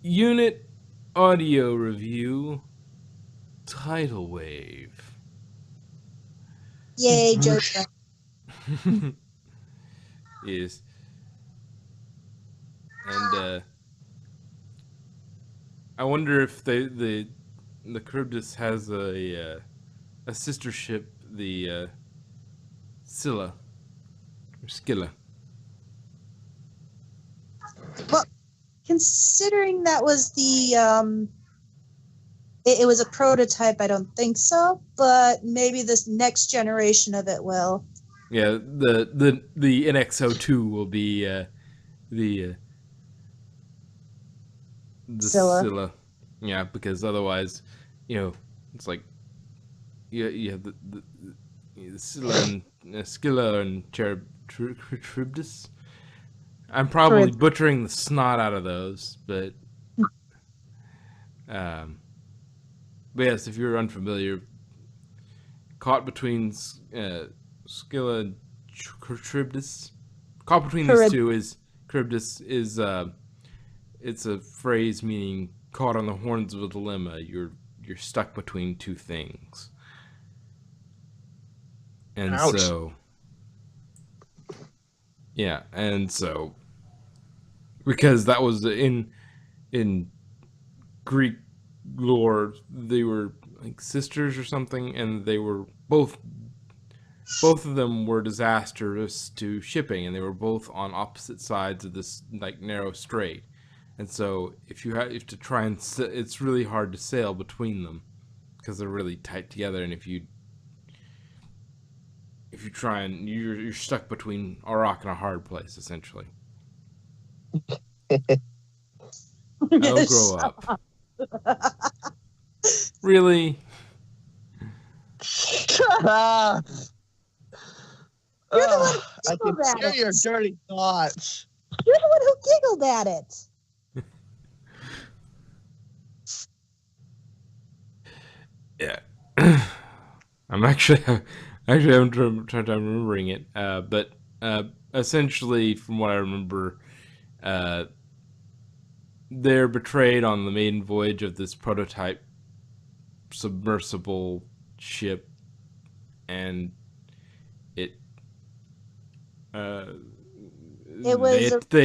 Unit audio review Tidal Wave. Yay, JoJo. Yes. And I wonder if the Charybdis has a sister ship, the Scylla or Scylla. Well, considering that was the it was a prototype, I don't think so, but maybe this next generation of it will. Yeah, the NX-02 will be the Scylla. Scylla. Yeah, because otherwise, it's like you have the Scylla and Scylla and Charybdis. I'm probably butchering the snot out of those, um, but yes, if you're unfamiliar, caught between Scylla and Charybdis, caught between these two is Charybdis is it's a phrase meaning caught on the horns of a dilemma. You're stuck between two things, and Ouch. so yeah, and so because that was in Greek lore, they were like sisters or something, and they were both of them were disastrous to shipping, and they were both on opposite sides of this like narrow strait. And so if you have to try and it's really hard to sail between them because they're really tight together, and if you try and you're stuck between a rock and a hard place essentially. I'll grow up. Really? Shut up! You're the one I who can giggled hear at your it. dirty thoughts. You're the one who giggled at it. Yeah. I'm actually having a time remembering it, but essentially, from what I remember, they're betrayed on the maiden voyage of this prototype submersible ship, and they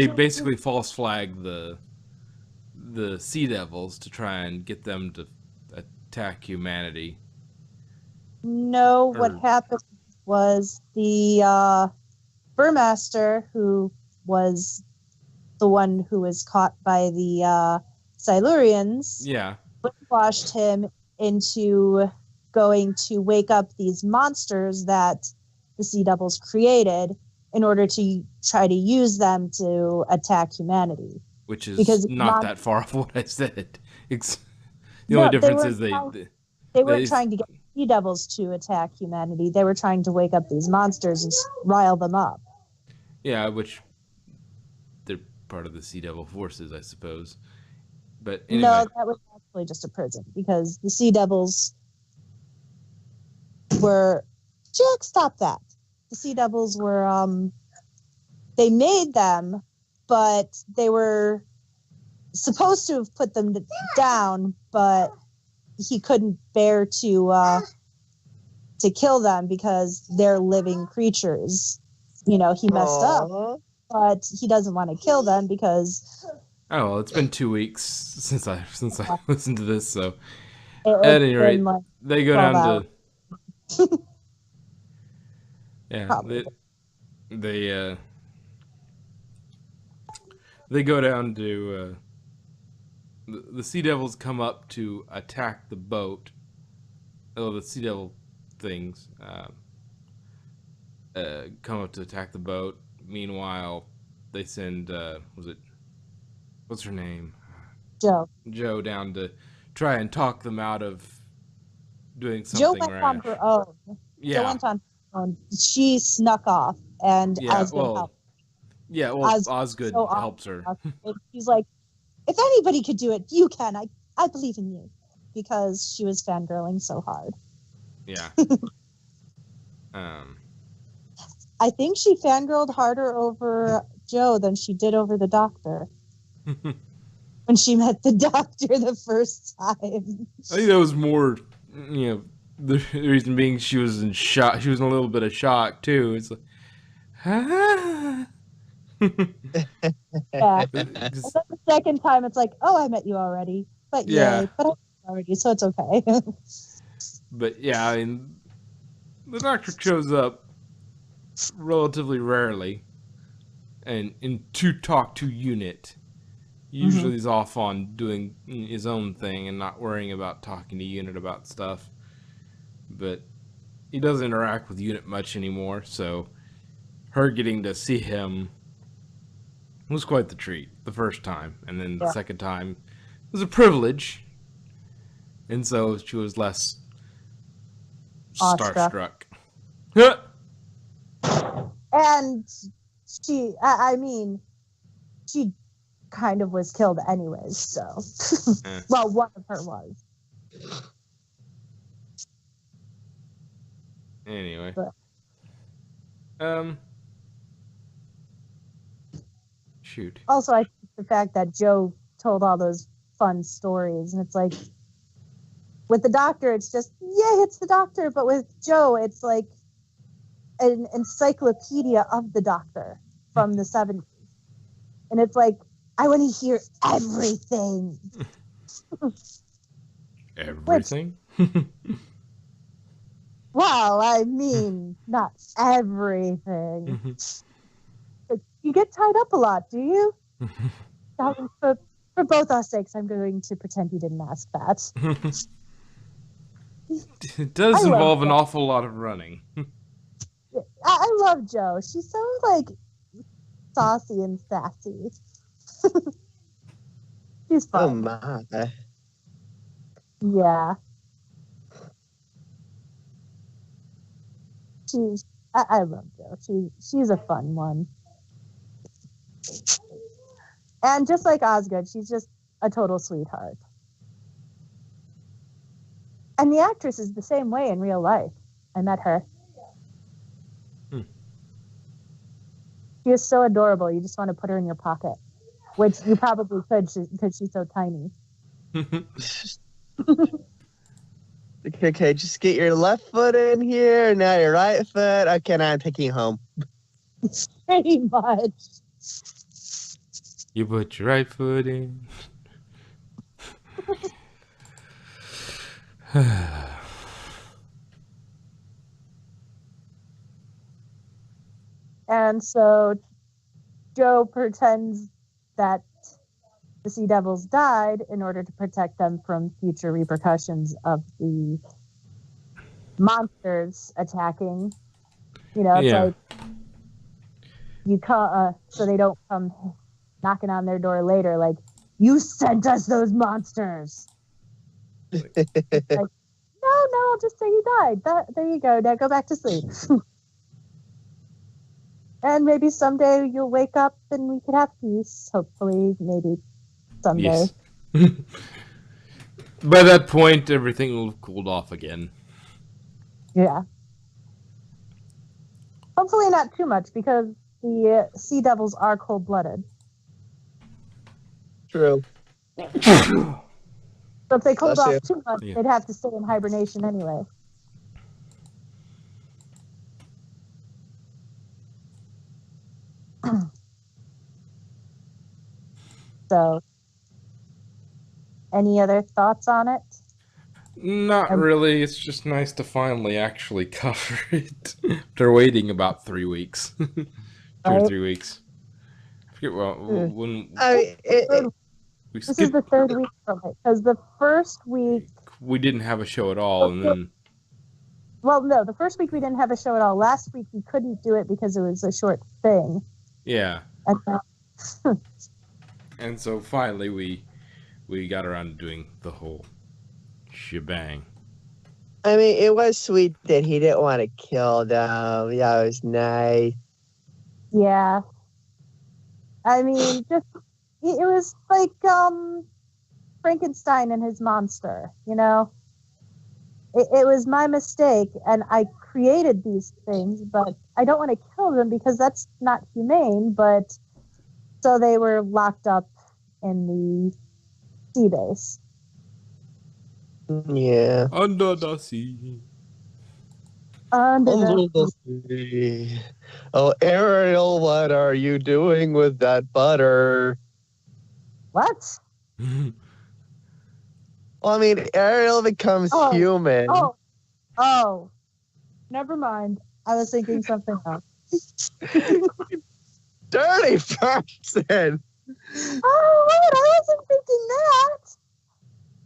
basically false flag the Sea Devils to try and get them to attack humanity. No, what happened was the Burmaster, who was the one who was caught by the Silurians, brainwashed him into going to wake up these monsters that the Sea Devils created in order to try to use them to attack humanity. Which is not that far off what I said. The only difference is they weren't trying to get Sea Devils to attack humanity. They were trying to wake up these monsters and rile them up. Yeah, which they're part of the Sea Devil forces, I suppose. But anyway. No, that was actually just a prison because the Sea Devils were... Jack, stop that. The Sea Devils were... they made them, but they were supposed to have put them down, but he couldn't bear to kill them because they're living creatures. He messed up, but he doesn't want to kill them because... Oh, well, it's been 2 weeks since I listened to this, so at any rate, they go down to yeah, they go down to the Sea Devils come up to attack the boat. Oh, the Sea Devil things come up to attack the boat. Meanwhile, they send what's her name? Joe down to try and talk them out of doing something rash. Joe went on her own. Yeah. Joe went on her own. She snuck off, and Osgood helped. Yeah, well, Osgood helps her. He's like, if anybody could do it, you can. I believe in you. Because she was fangirling so hard. Yeah. I think she fangirled harder over Joe than she did over the doctor. when she met the doctor the first time. I think that was more, the reason being she was in shock. She was in a little bit of shock too. It's like, ah. Yeah. And then the second time, it's like, oh, I met you already. But Yeah. yay, but I met you already, so it's okay. But yeah, I mean, the doctor shows up relatively rarely, and to talk to Unit. Usually he's off on doing his own thing and not worrying about talking to Unit about stuff. But he doesn't interact with Unit much anymore, so her getting to see him was quite the treat the first time. And then the second time was a privilege. And so she was less starstruck. And she, I mean, she kind of was killed anyways, so. Well, one of her was. Anyway. But. Shoot. Also, I think the fact that Joe told all those fun stories, and it's like, with the doctor, it's just, yay, it's the doctor. But with Joe, it's like an encyclopedia of the doctor from the 70s. And it's like, I want to hear everything. Everything? Well, I mean, not everything. But you get tied up a lot, do you? For both our sakes, I'm going to pretend you didn't ask that. It does involve an awful lot of running. I love Jo. She's so, like, saucy and sassy. She's fun. Oh, my. Yeah. I love Jo. She's a fun one. And just like Osgood, she's just a total sweetheart. And the actress is the same way in real life. I met her. She is so adorable. You just want to put her in your pocket, which you probably could because she's so tiny. Okay, just get your left foot in here. Now your right foot. Okay, now I'm taking you home. Pretty much. You put your right foot in. And so Joe pretends that the Sea Devils died in order to protect them from future repercussions of the monsters attacking. You know, it's like you so they don't come knocking on their door later like, you sent us those monsters. Like, no, I'll just say you died. There you go. Now go back to sleep. And maybe someday you'll wake up and we could have peace. Hopefully, maybe someday. Yes. By that point, everything will have cooled off again. Yeah. Hopefully not too much, because the Sea Devils are cold-blooded. True. So if they cooled off too much, they'd have to stay in hibernation anyway. So, any other thoughts on it? Not really. It's just nice to finally actually cover it. After waiting about 3 weeks. 2 or 3 weeks. I forget when... This is the third week from it, because the first week... We didn't have a show at all, and then... Well, no, the first week we didn't have a show at all. Last week we couldn't do it because it was a short thing. Yeah. And, and so finally we got around to doing the whole shebang. I mean, it was sweet that he didn't want to kill them. Yeah, it was nice. Yeah. I mean, just it was like Frankenstein and his monster, you know? It was my mistake, and I created these things, but I don't want to kill them because that's not humane, but so they were locked up in the sea base. Yeah. Under the sea. Under Under the the sea. Oh, Ariel, what are you doing with that butter? what? Well, I mean, Ariel becomes Oh, human. Oh, never mind. I was thinking something else. Dirty person. Oh, wait, I wasn't thinking that.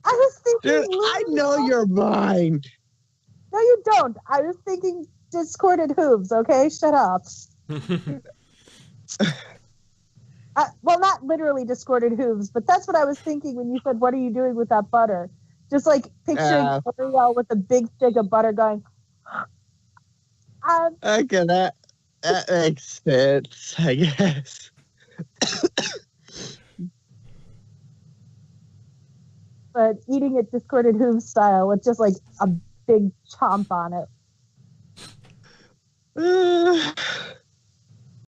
I was thinking. Dude, I know your mind. No, you don't. I was thinking discorded hooves. Okay, shut up. Well, not literally discorded hooves, but that's what I was thinking when you said, "What are you doing with that butter?" Just like picturing Ariel with a big stick of butter going. Okay, that makes sense, I guess. But eating it discorded hooves style with just like a big chomp on it.